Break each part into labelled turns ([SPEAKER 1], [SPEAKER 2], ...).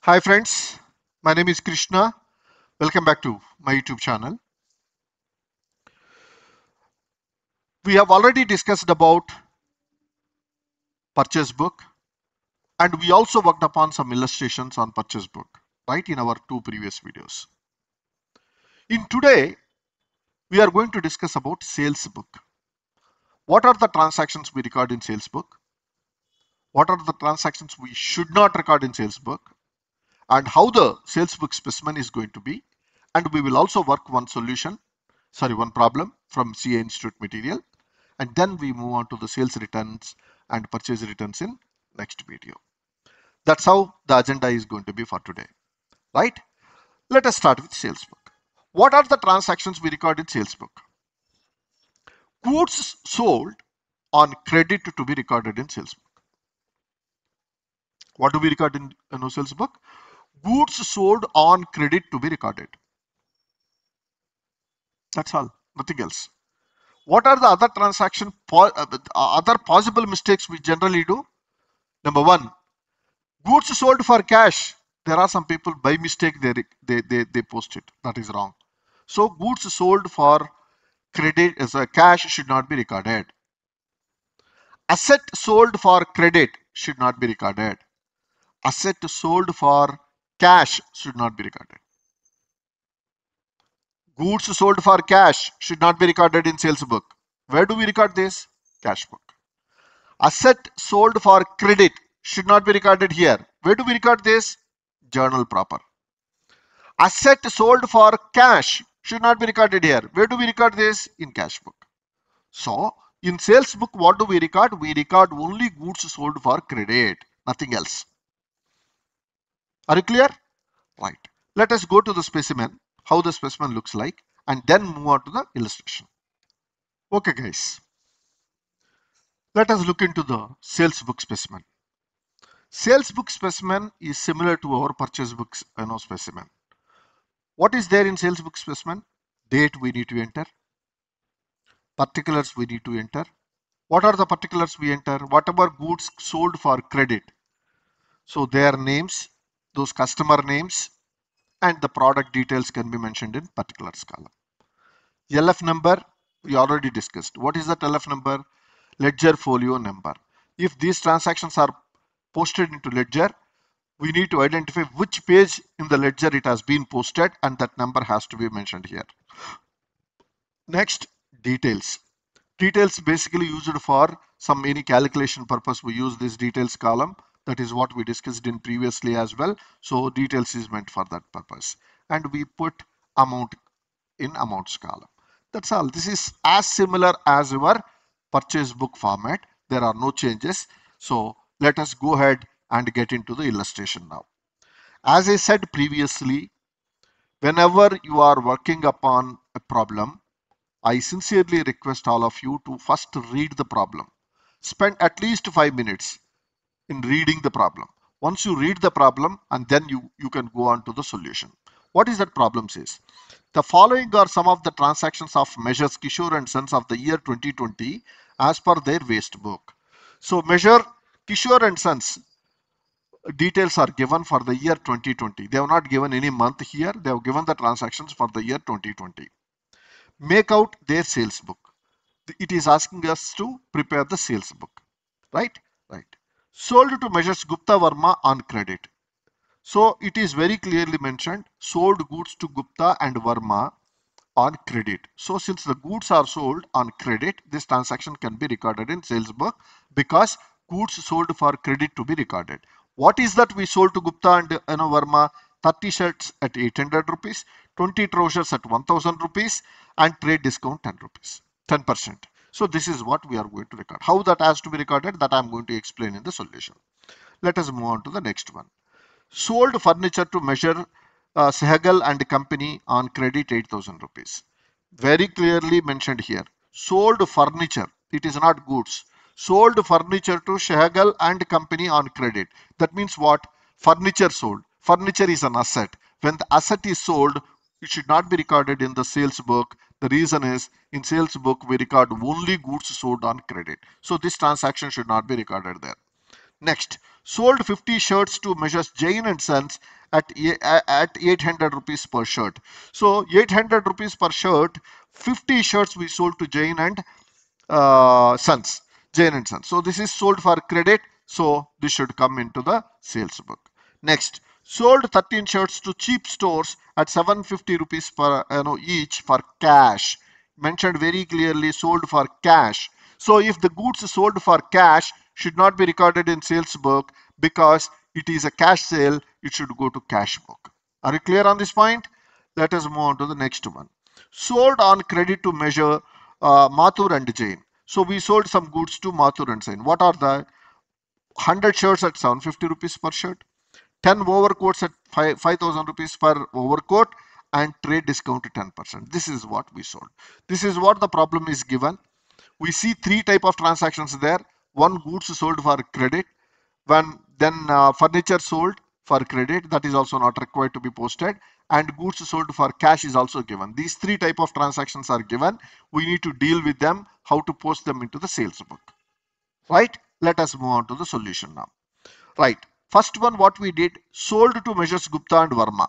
[SPEAKER 1] Hi friends, my name is Krishna. Welcome back to my YouTube channel. We have already discussed about purchase book and we also worked upon some illustrations on purchase book, right, in our two previous videos. In today, we are going to discuss about sales book. What are the transactions we record in sales book? What are the transactions we should not record in sales book? And how the sales book specimen is going to be? And we will also work one problem from CA Institute material. And then we move on to the sales returns and purchase returns in next video. That's how the agenda is going to be for today, right? Let us start with sales book. What are the transactions we record in sales book? Goods sold on credit to be recorded in sales book. What do we record in sales book? Goods sold on credit to be recorded. That's all, nothing else. What are the other other possible mistakes we generally do? Number one, goods sold for cash. There are some people by mistake they post it. That is wrong. So goods sold for credit as a cash should not be recorded. Asset sold for credit should not be recorded. Asset sold for cash should not be recorded. Goods sold for cash should not be recorded in sales book. Where do we record this? Cash book. Asset sold for credit should not be recorded here. Where do we record this? Journal proper. Asset sold for cash should not be recorded here. Where do we record this? In cash book. So in sales book, what do we record? We record only goods sold for credit, nothing else. Are you clear? Right. Let us go to the specimen, how the specimen looks like, and then move on to the illustration. Okay guys, let us look into the sales book specimen. Sales book specimen is similar to our purchase book specimen. What is there in sales book specimen? Date we need to enter. Particulars we need to enter. What are the particulars we enter? Whatever goods sold for credit. So their names, those customer names, and the product details can be mentioned in particulars column. LF number, we already discussed. What is that LF number? Ledger folio number. If these transactions are posted into ledger, we need to identify which page in the ledger it has been posted, and that number has to be mentioned here. Next, details. Details basically used for any calculation purpose. We use this details column. That is what we discussed in previously as well. So details is meant for that purpose. And we put amount in amounts column. That's all. This is as similar as your purchase book format. There are no changes. So let us go ahead and get into the illustration now. As I said previously, whenever you are working upon a problem, I sincerely request all of you to first read the problem. Spend at least 5 minutes in reading the problem. Once you read the problem, and then you can go on to the solution. What is that problem says? The following are some of the transactions of measures Kishore and Sons of the year 2020 as per their waste book. So measure Kishore and Sons details are given for the year 2020. They have not given any month here. They have given the transactions for the year 2020. Make out their sales book. It is asking us to prepare the sales book, right? Right. Sold to measures Gupta Verma on credit. So it is very clearly mentioned sold goods to Gupta and Verma on credit. So since the goods are sold on credit, this transaction can be recorded in sales book because goods sold for credit to be recorded. What is that we sold to Gupta and Verma? 30 shirts at 800 rupees, 20 trousers at 1000 rupees, and trade discount 10 rupees, 10%. So this is what we are going to record. How that has to be recorded, that I am going to explain in the solution. Let us move on to the next one. Sold furniture to measure Sehgal and company on credit 8000 rupees. Very clearly mentioned here. Sold furniture. It is not goods. Sold furniture to Sehgal and company on credit. That means what? Furniture sold. Furniture is an asset. When the asset is sold, it should not be recorded in the sales book. The reason is in sales book we record only goods sold on credit. So this transaction should not be recorded there. Next, sold 50 shirts to Measures Jain and Sons at 800 rupees per shirt. So 800 rupees per shirt, 50 shirts we sold to Jain and Sons, Jain and Sons. So this is sold for credit. So this should come into the sales book. Next, sold 13 shirts to cheap stores at 750 rupees per each for cash. Mentioned very clearly, sold for cash. So if the goods sold for cash should not be recorded in sales book because it is a cash sale, it should go to cash book. Are you clear on this point? Let us move on to the next one. Sold on credit to Measure Mathur and Jain. So we sold some goods to Mathur and Jain. What are the 100 shirts at 750 rupees per shirt, 10 overcoats at 5,000 rupees per overcoat, and trade discount to 10%. This is what we sold. This is what the problem is given. We see three type of transactions there. One, goods sold for credit. Then furniture sold for credit, that is also not required to be posted, and goods sold for cash is also given. These three type of transactions are given. We need to deal with them, how to post them into the sales book. Right? Let us move on to the solution now. Right. First one, what we did, sold to Measures Gupta and Verma.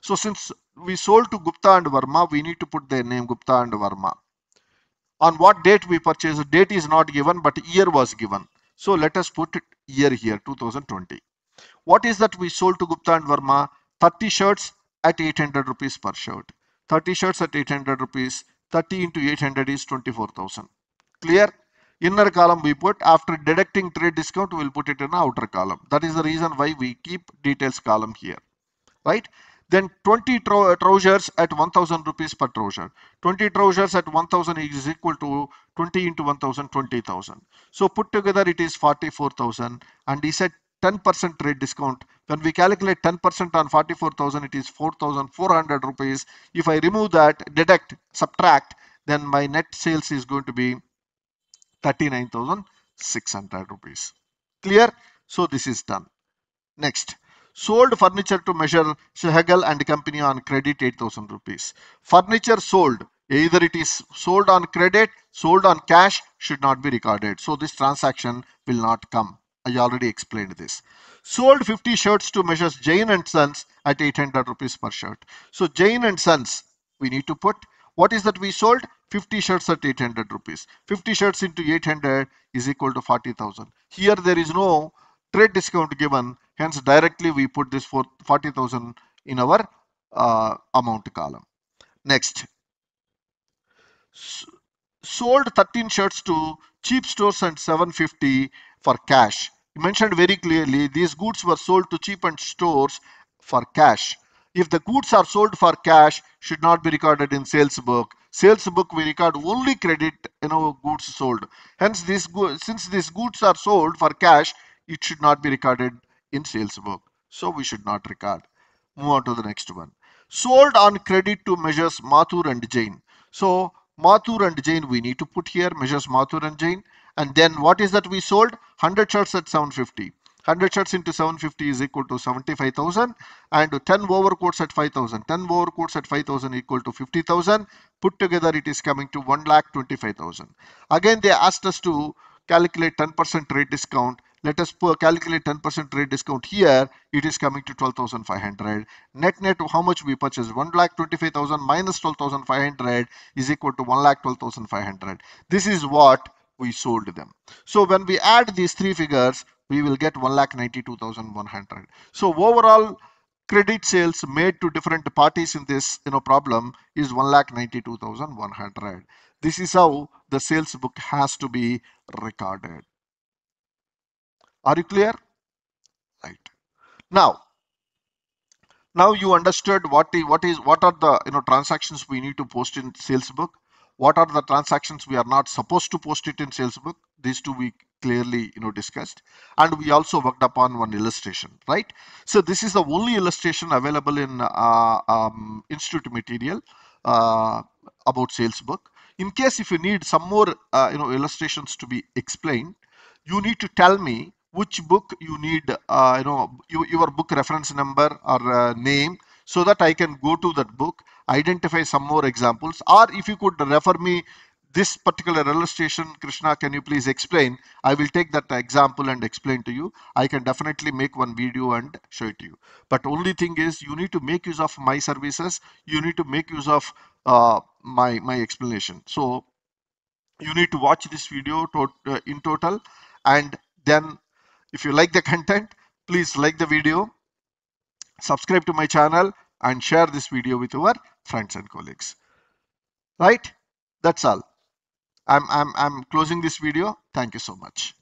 [SPEAKER 1] So since we sold to Gupta and Verma, we need to put their name Gupta and Verma. On what date we purchased, date is not given, but year was given. So let us put year here, 2020. What is that we sold to Gupta and Verma? 30 shirts at 800 rupees per shirt. 30 shirts at 800 rupees. 30 into 800 is 24,000. Clear? Inner column we put, after deducting trade discount, we will put it in the outer column. That is the reason why we keep details column here. Right? Then 20 trousers at 1000 rupees per trouser. 20 trousers at 1000 is equal to 20 into 1000, 20,000. So put together it is 44,000, and he said 10% trade discount. When we calculate 10% on 44,000, it is 4,400 rupees. If I remove that, deduct, subtract, then my net sales is going to be 39,600 rupees. Clear? So this is done. Next, sold furniture to Measure Sehgal and Company on credit 8,000 rupees. Furniture sold, either it is sold on credit, sold on cash, should not be recorded. So this transaction will not come. I already explained this. Sold 50 shirts to Measures Jain and Sons at 800 rupees per shirt. So Jain and Sons, we need to put, what is that we sold? 50 shirts at 800 rupees. 50 shirts into 800 is equal to 40,000. Here there is no trade discount given, hence directly we put this for 40,000 in our amount column. Next, sold 13 shirts to cheap stores and 750 for cash. You mentioned very clearly these goods were sold to cheap and stores for cash. If the goods are sold for cash, should not be recorded in sales book. Sales book we record only credit goods sold. Hence since these goods are sold for cash, it should not be recorded in sales book. So we should not record. Move on to the next one. Sold on credit to Measures Mathur and Jain. So Mathur and Jain we need to put here, Measures Mathur and Jain. And then what is that we sold? 100 shirts at 750. 100 shirts into 750 is equal to 75,000, and 10 overcoats at 5,000. 10 overcoats at 5,000 equal to 50,000. Put together it is coming to 1,25,000. Again they asked us to calculate 10% trade discount. Let us calculate 10% trade discount here. It is coming to 12,500. Net how much we purchased? 1,25,000 minus 12,500 is equal to 1,12,500. This is what we sold them. So when we add these three figures, we will get 1,92,100. So overall credit sales made to different parties in this problem is 1,92,100. This is how the sales book has to be recorded. Are you clear? Right. Now you understood what are the transactions we need to post in sales book. What are the transactions we are not supposed to post it in sales book? These two we clearly discussed, and we also worked upon one illustration, right? So this is the only illustration available in institute material about sales book. In case if you need some more illustrations to be explained, you need to tell me which book you need, your book reference number or name, so that I can go to that book, identify some more examples, or if you could refer me this particular illustration, Krishna, can you please explain? I will take that example and explain to you. I can definitely make one video and show it to you. But only thing is, you need to make use of my services. You need to make use of my explanation. So you need to watch this video in total, and then if you like the content, please like the video, subscribe to my channel, and share this video with your friends and colleagues. Right? That's all. I'm closing this video. Thank you so much.